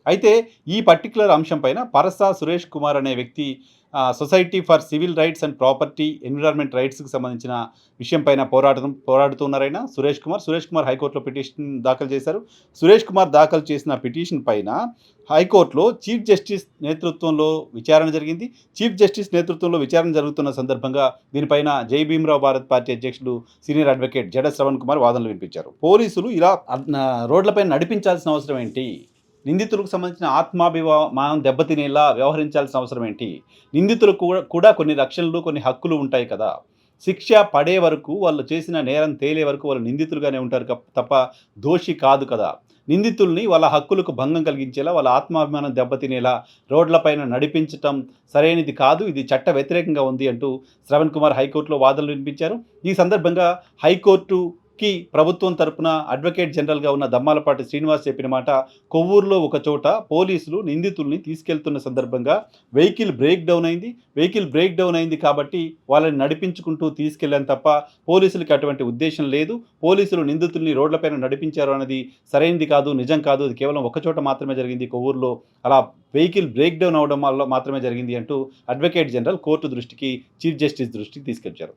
అయితే ఈ పర్టిక్యులర్ అంశం పైన పరస సురేష్ కుమార్ అనే వ్యక్తి society for civil rights and property environment రైట్స్‌కి సంబంధించిన విషయం పైన పోరాడుతూ ఉన్నారాయన సురేష్ కుమార్. సురేష్ కుమార్ హైకోర్ట్‌లో పిటిషన్ దాఖలు చేశారు. సురేష్ కుమార్ దాఖలు చేసిన పిటిషన్ పైన హైకోర్ట్‌లో చీఫ్ జస్టిస్ నేతృత్వంలో విచారణ జరిగింది. చీఫ్ జస్టిస్ నేతృత్వంలో విచారణ జరుగుతున్న సందర్భంగా దీనిపైన జై భీమ్‌రావ్ భారత్ పార్టీ అధ్యక్షులు సీనియర్ అడ్వకేట్ జడ శ్రవణ్ కుమార్ వాదనలు వినిపించారు. పోలీసులు ఇలా రోడ్లపై నడిపించాల్సిన అవసరం ఏంటి? నిందితులకు సంబంధించిన ఆత్మాభిమానం దెబ్బతినేలా వ్యవహరించాల్సిన అవసరం ఏంటి? నిందితులకు కూడా కొన్ని రక్షణలు, కొన్ని హక్కులు ఉంటాయి కదా! శిక్ష పడే వరకు, వాళ్ళు చేసిన నేరం తేలే వరకు వాళ్ళు నిందితులుగానే ఉంటారు తప్ప దోషి కాదు కదా! నిందితుల్ని వాళ్ళ హక్కులకు భంగం కలిగించేలా, వాళ్ళ ఆత్మాభిమానం దెబ్బతినేలా రోడ్లపైన నడిపించటం సరైనది కాదు. ఇది చట్ట వ్యతిరేకంగా ఉంది అంటూ శ్రవణ్ కుమార్ హైకోర్టులో వాదనలు వినిపించారు. ఈ సందర్భంగా హైకోర్టుకి ప్రభుత్వం తరపున అడ్వకేట్ జనరల్‌గా ఉన్న దమ్మాలపాటి శ్రీనివాస్ చెప్పిన మాట, కొవ్వూరులో ఒక చోట పోలీసులు నిందితుల్ని తీసుకెళ్తున్న సందర్భంగా వెహికల్ బ్రేక్ డౌన్ అయింది కాబట్టి వాళ్ళని నడిపించుకుంటూ తీసుకెళ్ళాను తప్ప పోలీసులకి అటువంటి ఉద్దేశ్యం లేదు. పోలీసులు నిందితుల్ని రోడ్లపైన నడిపించారు అన్నది సరైనది కాదు, నిజం కాదు. అది కేవలం ఒక చోట మాత్రమే జరిగింది కొవ్వూరులో. అలా వెహికల్ బ్రేక్ డౌన్ అవ్వడం వల్ల మాత్రమే జరిగింది అంటూ అడ్వకేట్ జనరల్ కోర్టు దృష్టికి, చీఫ్ జస్టిస్ దృష్టికి తీసుకొచ్చారు.